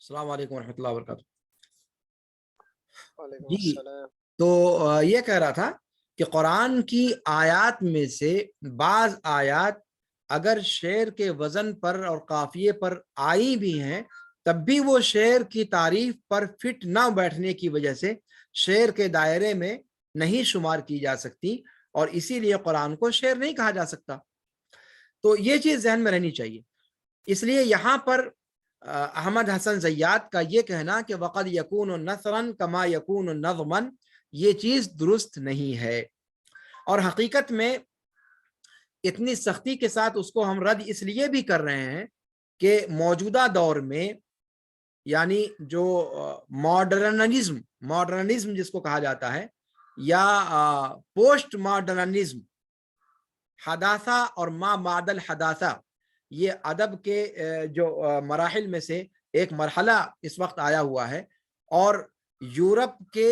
السلام علیکم ورحمۃ اللہ وبرکاتہ۔ وعلیکم جی السلام۔ تو یہ کہہ رہا تھا کہ قرآن کی آیات میں سے بعض آیات اگر شعر کے وزن پر اور قافیے پر آئی بھی ہیں تب بھی وہ شعر کی تعریف پر فٹ نہ بیٹھنے کی وجہ سے شعر کے دائرے میں نہیں شمار کی جا سکتی، اور اسی لیے قرآن کو شعر نہیں کہا جا سکتا۔ تو یہ چیز ذہن میں رہنی چاہیے۔ اس لیے یہاں پر احمد حسن زیات کا یہ کہنا کہ وقد یکون نثرا کما یکون نظما، یہ چیز درست نہیں ہے، اور حقیقت میں اتنی سختی کے ساتھ اس کو ہم رد اس لیے بھی کر رہے ہیں کہ موجودہ دور میں یعنی جو ماڈرنزم جس کو کہا جاتا ہے، یا پوسٹ ماڈرنزم، حداثہ اور ما بعد الحداثہ، یہ ادب کے جو مراحل میں سے ایک مرحلہ اس وقت آیا ہوا ہے، اور یورپ کے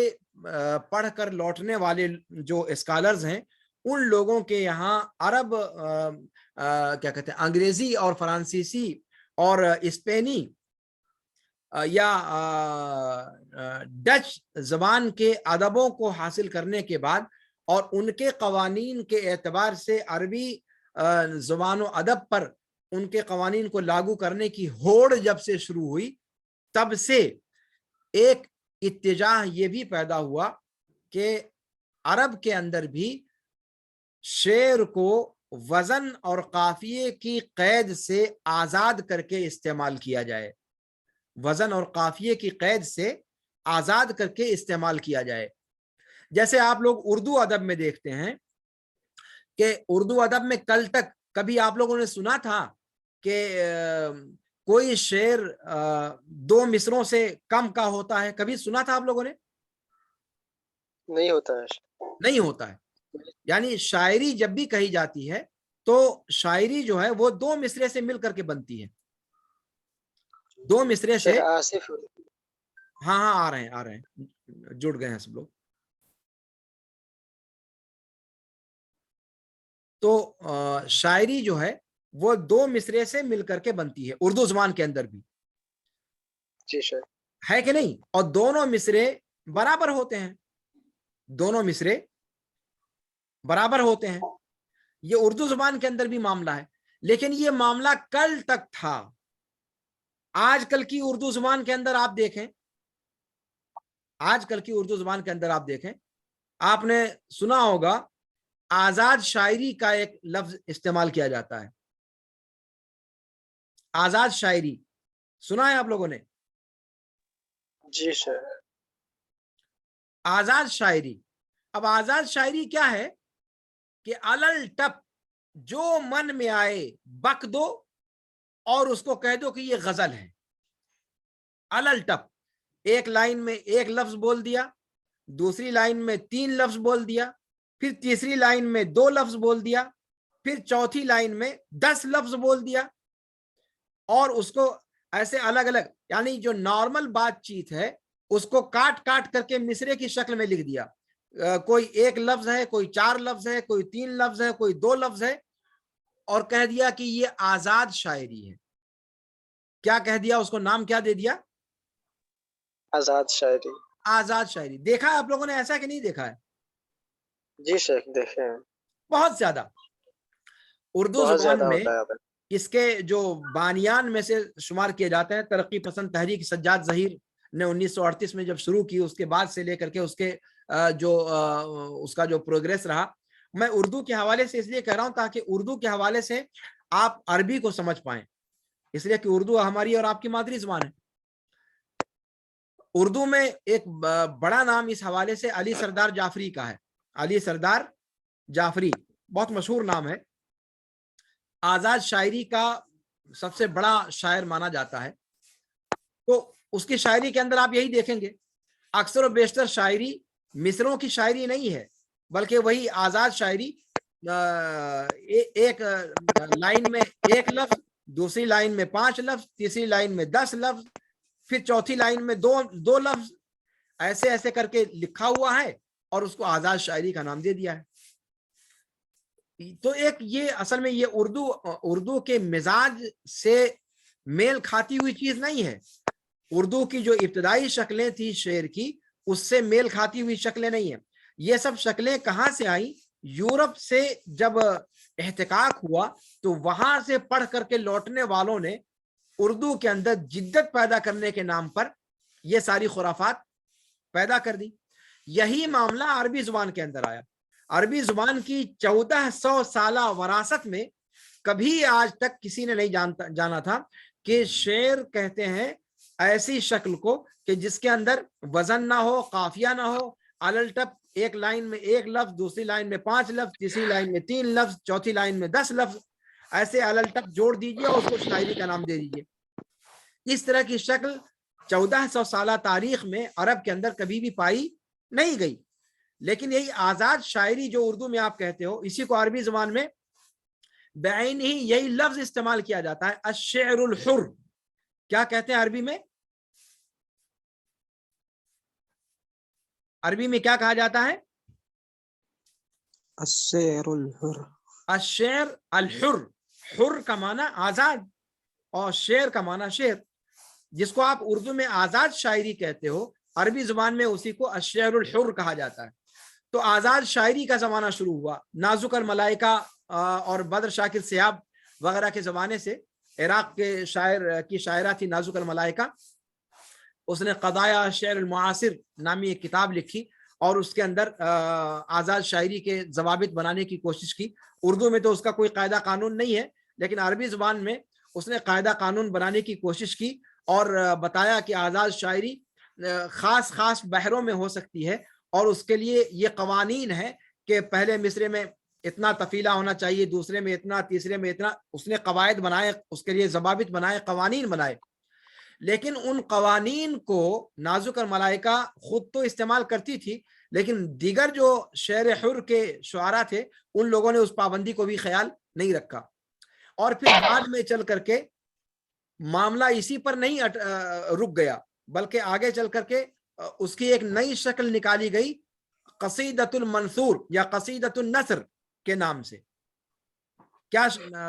پڑھ کر لوٹنے والے جو اسکالرز ہیں ان لوگوں کے یہاں عرب کیا کہتے ہیں انگریزی اور فرانسیسی اور اسپینی یا ڈچ زبان کے ادبوں کو حاصل کرنے کے بعد اور ان کے قوانین کے اعتبار سے عربی زبان و ادب پر ان کے قوانین کو لاگو کرنے کی ہوڑ جب سے شروع ہوئی، تب سے ایک اتجاہ یہ بھی پیدا ہوا کہ عرب کے اندر بھی شعر کو وزن اور قافیے کی قید سے آزاد کر کے استعمال کیا جائے، وزن اور قافیے کی قید سے آزاد کر کے استعمال کیا جائے۔ جیسے آپ لوگ اردو ادب میں دیکھتے ہیں کہ اردو ادب میں کل تک کبھی آپ لوگوں نے سنا تھا کہ کوئی شعر دو مصروں سے کم کا ہوتا ہے؟ کبھی سنا تھا آپ لوگوں نے؟ نہیں ہوتا ہے، نہیں ہوتا ہے۔ یعنی شاعری جب بھی کہی جاتی ہے تو شاعری جو ہے وہ دو مصرے سے مل کر کے بنتی ہے، دو مصرے سے۔ آصف ہاں آ رہے ہیں، جڑ گئے ہیں سب لوگ۔ تو شاعری جو ہے وہ دو مصرے سے مل کر کے بنتی ہے اردو زبان کے اندر بھی، جی سر، ہے کہ نہیں؟ اور دونوں مصرے برابر ہوتے ہیں، دونوں مصرے برابر ہوتے ہیں۔ یہ اردو زبان کے اندر بھی معاملہ ہے، لیکن یہ معاملہ کل تک تھا۔ آج کل کی اردو زبان کے اندر آپ دیکھیں، آج کل کی اردو زبان کے اندر آپ دیکھیں، آپ نے سنا ہوگا آزاد شاعری کا ایک لفظ استعمال کیا جاتا ہے۔ آزاد شاعری سنا ہے آپ لوگوں نے؟ جی سر۔ آزاد شاعری، اب آزاد شاعری کیا ہے کہ علل ٹپ جو من میں آئے بک دو اور اس کو کہہ دو کہ یہ غزل ہے۔ علل ٹپ ایک لائن میں ایک لفظ بول دیا، دوسری لائن میں 3 لفظ بول دیا، پھر تیسری لائن میں 2 لفظ بول دیا، پھر چوتھی لائن میں 10 لفظ بول دیا، اور اس کو ایسے الگ الگ، یعنی جو نارمل بات چیت ہے اس کو کاٹ کاٹ کر کے مصرے کی شکل میں لکھ دیا۔ کوئی 1 لفظ ہے، کوئی 4 لفظ ہے، کوئی 3 لفظ ہے، کوئی 2 لفظ ہے، اور کہہ دیا کہ یہ آزاد شاعری ہے۔ کیا کہہ دیا؟ اس کو نام کیا دے دیا؟ آزاد شاعری۔ آزاد شاعری۔ دیکھا ہے آپ لوگوں نے ایسا کہ نہیں دیکھا ہے؟ جی سر، دیکھیں ہیں، بہت زیادہ۔ اردو بہت زبان زیادہ میں ہوتا ہے۔ اس کے جو بانیان میں سے شمار کیے جاتے ہیں، ترقی پسند تحریک سجاد ظہیر نے 1938 میں جب شروع کی، اس کے بعد سے لے کر کے اس کے اس کا جو پروگریس رہا۔ میں اردو کے حوالے سے اس لیے کہہ رہا ہوں تاکہ اردو کے حوالے سے آپ عربی کو سمجھ پائیں، اس لیے کہ اردو ہماری اور آپ کی مادری زبان ہے۔ اردو میں ایک بڑا نام اس حوالے سے علی سردار جعفری کا ہے۔ علی سردار جعفری بہت مشہور نام ہے، آزاد شاعری کا سب سے بڑا شاعر مانا جاتا ہے۔ تو اس کی شاعری کے اندر آپ یہی دیکھیں گے، اکثر و بیشتر شاعری مصروں کی شاعری نہیں ہے، بلکہ وہی آزاد شاعری ایک لائن میں 1 لفظ، دوسری لائن میں 5 لفظ، تیسری لائن میں 10 لفظ، پھر چوتھی لائن میں 2 لفظ، ایسے ایسے کر کے لکھا ہوا ہے اور اس کو آزاد شاعری کا نام دے دیا ہے۔ تو ایک یہ اصل میں یہ اردو کے مزاج سے میل کھاتی ہوئی چیز نہیں ہے۔ اردو کی جو ابتدائی شکلیں تھی شعر کی اس سے میل کھاتی ہوئی شکلیں نہیں ہیں. یہ سب شکلیں کہاں سے آئیں؟ یورپ سے جب احتکاک ہوا تو وہاں سے پڑھ کر کے لوٹنے والوں نے اردو کے اندر جدت پیدا کرنے کے نام پر یہ ساری خرافات پیدا کر دی. یہی معاملہ عربی زبان کے اندر آیا. عربی زبان کی 1400 سالہ وراثت میں کبھی آج تک کسی نے نہیں جانا تھا کہ شعر کہتے ہیں ایسی شکل کو کہ جس کے اندر وزن نہ ہو، قافیہ نہ ہو، الل ٹپ ایک لائن میں ایک لفظ، دوسری لائن میں 5 لفظ، تیسری لائن میں 3 لفظ، چوتھی لائن میں 10 لفظ، ایسے الل ٹپ جوڑ دیجئے اور اس کو شاعری کا نام دے دیجئے. اس طرح کی شکل 1400 سالہ تاریخ میں عرب کے اندر کبھی بھی پائی نہیں گئی. لیکن یہی آزاد شاعری جو اردو میں آپ کہتے ہو، اسی کو عربی زبان میں بعین ہی یہی لفظ استعمال کیا جاتا ہے، الشعر الحر. کیا کہتے ہیں عربی میں؟ عربی میں کیا کہا جاتا ہے؟ الشعر الحر. الشعر الحر. حر کا معنی آزاد اور شعر کا معنی شعر. جس کو آپ اردو میں آزاد شاعری کہتے ہو، عربی زبان میں اسی کو الشعر الحر کہا جاتا ہے. تو آزاد شاعری کا زمانہ شروع ہوا نازک الملائکہ اور بدر شاکر سیاب وغیرہ کے زمانے سے. عراق کے شاعر کی شاعرہ تھی نازک الملائکہ. اس نے قضایا شعر المعاصر نامی ایک کتاب لکھی اور اس کے اندر آزاد شاعری کے ضوابط بنانے کی کوشش کی. اردو میں تو اس کا کوئی قاعدہ قانون نہیں ہے، لیکن عربی زبان میں اس نے قاعدہ قانون بنانے کی کوشش کی اور بتایا کہ آزاد شاعری خاص خاص بحروں میں ہو سکتی ہے اور اس کے لیے یہ قوانین ہے کہ پہلے مصرے میں اتنا تفیلہ ہونا چاہیے، دوسرے میں اتنا، تیسرے میں اتنا. اس نے قواعد بنائے، اس کے لیے ضوابط بنائے، قوانین بنائے. لیکن ان قوانین کو نازک الملائکہ خود تو استعمال کرتی تھی، لیکن دیگر جو شعر حر کے شعراء تھے ان لوگوں نے اس پابندی کو بھی خیال نہیں رکھا. اور پھر بعد میں چل کر کے معاملہ اسی پر نہیں رک گیا، بلکہ آگے چل کر کے اس کی ایک نئی شکل نکالی گئی قصیدۃ المنثور یا قصیدۃ النثر کے نام سے. کیا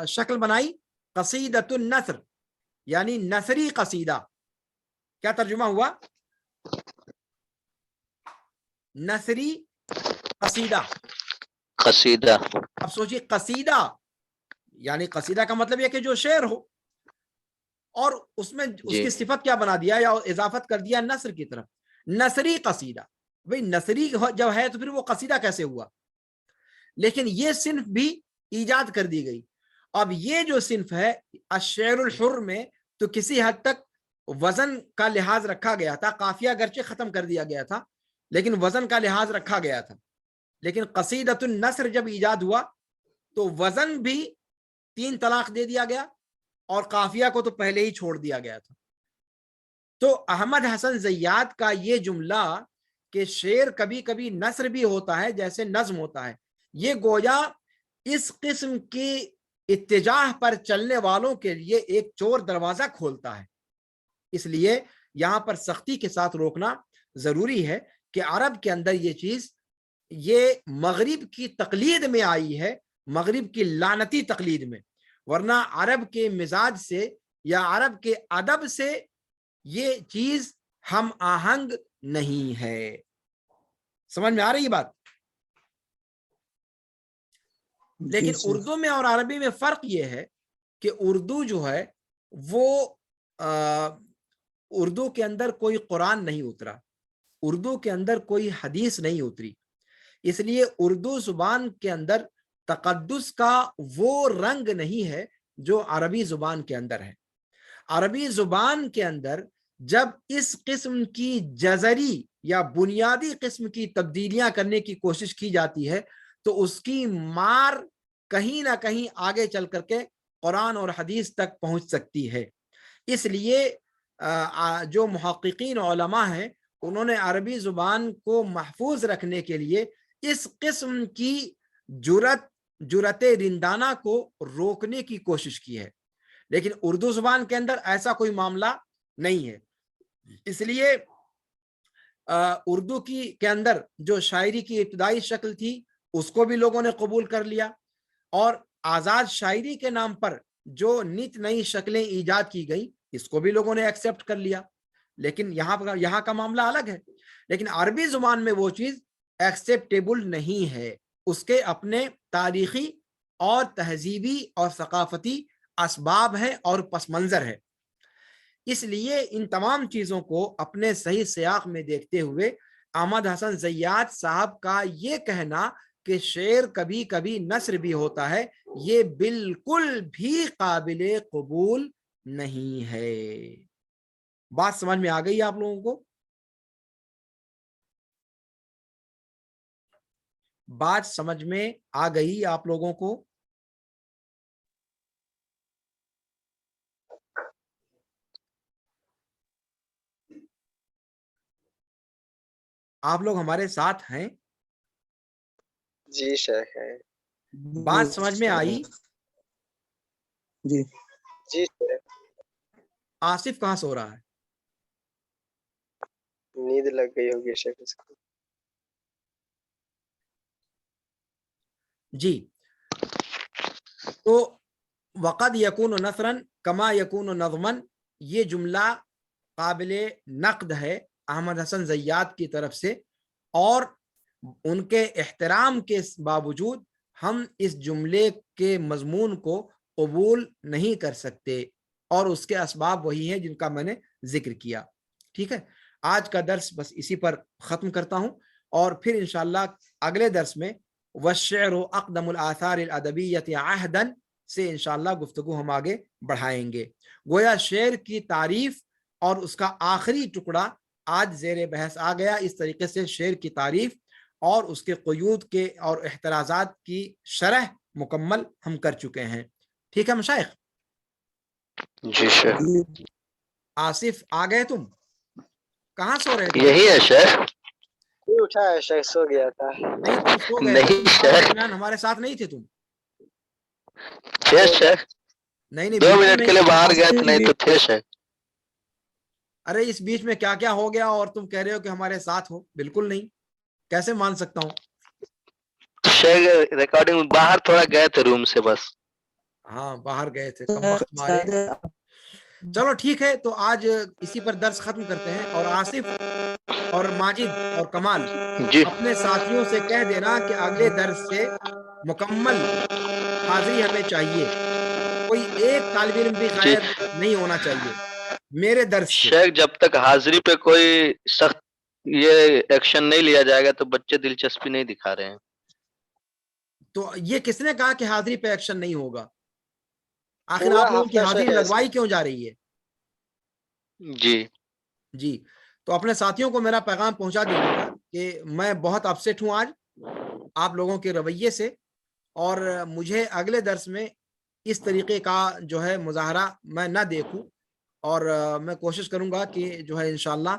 شکل بنائی؟ قصیدۃ النثر یعنی نثری قصیدہ. کیا ترجمہ ہوا؟ نثری قصیدہ. قصیدہ. اب سوچئے قصیدہ یعنی قصیدہ کا مطلب یہ کہ جو شعر ہو، اور اس میں اس کی صفت کیا بنا دیا یا اضافت کر دیا نثر کی طرف. نثری قصیدہ. بھئی نثری جب ہے تو پھر وہ قصیدہ کیسے ہوا؟ لیکن یہ صنف بھی ایجاد کر دی گئی. اب یہ جو صنف ہے الشعر الحر میں تو کسی حد تک وزن کا لحاظ رکھا گیا تھا، قافیہ گرچہ ختم کر دیا گیا تھا لیکن وزن کا لحاظ رکھا گیا تھا. لیکن قصیدۃ النثر جب ایجاد ہوا تو وزن بھی 3 طلاق دے دیا گیا اور قافیہ کو تو پہلے ہی چھوڑ دیا گیا تھا. تو احمد حسن زیات کا یہ جملہ کہ شعر کبھی کبھی نثر بھی ہوتا ہے جیسے نظم ہوتا ہے، یہ گویا اس قسم کی اتجاہ پر چلنے والوں کے لیے ایک چور دروازہ کھولتا ہے. اس لیے یہاں پر سختی کے ساتھ روکنا ضروری ہے کہ عرب کے اندر یہ چیز یہ مغرب کی تقلید میں آئی ہے، مغرب کی لعنتی تقلید میں، ورنہ عرب کے مزاج سے یا عرب کے ادب سے یہ چیز ہم آہنگ نہیں ہے. سمجھ میں آ رہی بات؟ لیکن اردو میں اور عربی میں فرق یہ ہے کہ اردو جو ہے وہ اردو کے اندر کوئی قرآن نہیں اترا، اردو کے اندر کوئی حدیث نہیں اتری، اس لیے اردو زبان کے اندر تقدس کا وہ رنگ نہیں ہے جو عربی زبان کے اندر ہے. عربی زبان کے اندر جب اس قسم کی جذری یا بنیادی قسم کی تبدیلیاں کرنے کی کوشش کی جاتی ہے تو اس کی مار کہیں نہ کہیں آگے چل کر کے قرآن اور حدیث تک پہنچ سکتی ہے. اس لیے جو محققین علماء ہیں انہوں نے عربی زبان کو محفوظ رکھنے کے لیے اس قسم کی جرأت رندانہ کو روکنے کی کوشش کی ہے، لیکن اردو زبان کے اندر ایسا کوئی معاملہ نہیں ہے. اس لیے اردو کے اندر جو شاعری کی ابتدائی شکل تھی اس کو بھی لوگوں نے قبول کر لیا، اور آزاد شاعری کے نام پر جو نت نئی شکلیں ایجاد کی گئی اس کو بھی لوگوں نے ایکسپٹ کر لیا. لیکن یہاں کا معاملہ الگ ہے. لیکن عربی زبان میں وہ چیز ایکسیپٹیبل نہیں ہے, اس کے اپنے تاریخی اور تہذیبی اور ثقافتی اسباب ہیں اور پس منظر ہے. اس لیے ان تمام چیزوں کو اپنے صحیح سیاق میں دیکھتے ہوئے احمد حسن زیات صاحب کا یہ کہنا کہ شعر کبھی کبھی نثر بھی ہوتا ہے, یہ بالکل بھی قابل قبول نہیں ہے. بات سمجھ میں آ گئی آپ لوگوں کو؟ بات سمجھ میں آ گئی آپ لوگوں کو؟ آپ لوگ ہمارے ساتھ ہیں؟ جی شیخ ہے. بات سمجھ میں آئی؟ جی جی شیخ. آصف کہاں سو رہا ہے؟ نیند لگ گئی ہوگی شیخ اس کو. جی, تو وقد یکون نثرا کما یکون نظما, یہ جملہ قابل نقد ہے احمد حسن زیات کی طرف سے, اور ان کے احترام کے باوجود ہم اس جملے کے مضمون کو قبول نہیں کر سکتے, اور اس کے اسباب وہی ہیں جن کا میں نے ذکر کیا. ٹھیک ہے, آج کا درس بس اسی پر ختم کرتا ہوں, اور پھر انشاءاللہ اگلے درس میں والشعر اقدم الاثار الادبیۃ عہدا سے انشاءاللہ گفتگو ہم آگے بڑھائیں گے. گویا شعر کی تعریف اور اس کا آخری ٹکڑا آج زیر بحث آ گیا. اس طریقے سے شعر کی تعریف اور اس کے قیود کے اور احترازات کی شرح مکمل ہم کر چکے ہیں. ٹھیک ہے مشائخ؟ جی شیخ, آصف آ گئے؟ تم کہاں سو رہے تھے؟ یہی ہے شیخ. کوئی اٹھا ہے شیخ, سو گیا تھا. نہیں, تم سو گئے تھے, نہیں اس شیخ, درمیان ہمارے ساتھ نہیں تھے تم. تھے شیخ, نہیں 2 بالکل منٹ نہیں. کے لیے باہر گئے تھے, نہیں تو تھے شیخ. ارے اس بیچ میں کیا کیا ہو گیا اور تم کہہ رہے ہو کہ ہمارے ساتھ ہو؟ بالکل نہیں, کیسے مان سکتا ہوں؟ شیخ ریکارڈنگ باہر تھوڑا گئے تھے روم سے بس. ہاں باہر گئے تھے, کم وقت مارے. چلو ٹھیک ہے, تو آج اسی پر درس ختم کرتے ہیں, اور آصف اور ماجد اور کمال جی اپنے ساتھیوں سے کہہ دینا کہ اگلے درس سے مکمل حاضری ہمیں چاہیے, کوئی ایک طالب علم بھی جی غائب نہیں ہونا چاہیے میرے درس سے. شیخ, جب تک حاضری پہ کوئی سخت یہ ایکشن نہیں لیا جائے گا تو بچے دلچسپی نہیں دکھا رہے ہیں. تو یہ کس نے کہا کہ حاضری پہ ایکشن نہیں ہوگا؟ آخر پورا آپ لوگوں کی ہفتہ حاضری شیخ لگوائی کیوں جا رہی ہے؟ جی جی, تو اپنے ساتھیوں کو میرا پیغام پہنچا دیجیے گا کہ میں بہت اپسیٹ ہوں آج آپ لوگوں کے رویے سے, اور مجھے اگلے درس میں اس طریقے کا جو ہے مظاہرہ میں نہ دیکھوں, اور میں کوشش کروں گا کہ جو ہے انشاءاللہ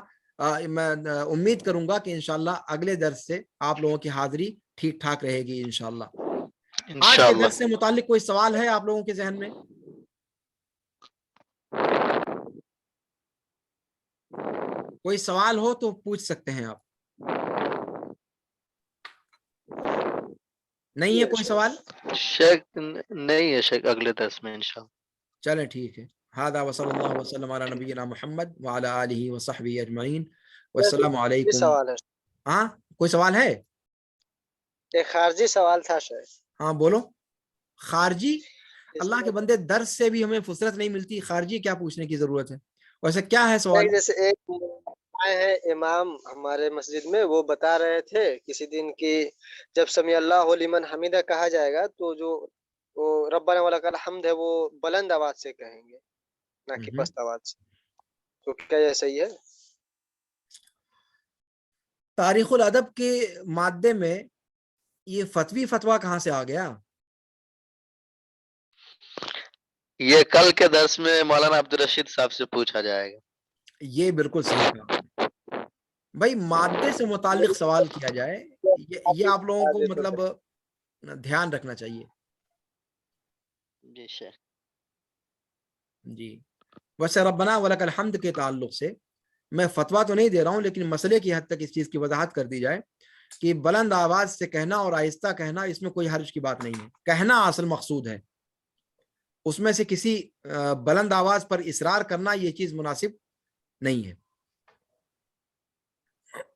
میں امید کروں گا کہ انشاءاللہ اگلے درس سے آپ لوگوں کی حاضری ٹھیک ٹھاک رہے گی انشاءاللہ. آج کے انشاءاللہ. درس سے متعلق کوئی سوال ہے آپ لوگوں کے ذہن میں؟ کوئی سوال ہو تو پوچھ سکتے ہیں آپ. نہیں ہے کوئی سوال؟ شیخ نہیں ہے شیخ, اگلے درس میں انشاءاللہ. چلیں ٹھیک ہے. هذا وصلی اللہ وسلم علی نبینا محمد وعلی آلہ وصحبہ اجمعین, والسلام یہ علیکم. سوال ہے, ہاں کوئی سوال ہے؟ ایک خارجی سوال تھا شیخ. ہاں بولو. خارجی؟ اس اللہ میں کے بندے, درس سے بھی ہمیں فرصت نہیں ملتی, خارجی کیا پوچھنے کی ضرورت ہے؟ ویسے کیا ہے سوال؟ جیسے ایک آئے ہیں امام ہمارے مسجد میں, وہ بتا رہے تھے کسی دن کی جب سمیع اللہ لمن حمیدہ کہا جائے گا تو جو وہ ربنا ولک الحمد ہے وہ بلند آواز سے کہیں گے, نہ کہ پست آواز سے. تو کیا یہ صحیح ہے؟ تاریخ الادب کے مادے میں یہ فتویٰ کہاں سے آ گیا؟ یہ کل کے درس میں مولانا عبدالرشید صاحب سے پوچھا جائے گا. یہ بالکل صحیح کہا آپ نے بھائی, مادے سے متعلق سوال کیا جائے, یہ آپ لوگوں کو مطلب دھیان رکھنا چاہیے. جی شیخ. جی, ویسے ربنا ولک الحمد کے تعلق سے میں فتویٰ تو نہیں دے رہا ہوں, لیکن مسئلے کی حد تک اس چیز کی وضاحت کر دی جائے کہ بلند آواز سے کہنا اور آہستہ کہنا, اس میں کوئی حرج کی بات نہیں ہے. کہنا اصل مقصود ہے, اس میں سے کسی بلند آواز پر اصرار کرنا یہ چیز مناسب نہیں ہے.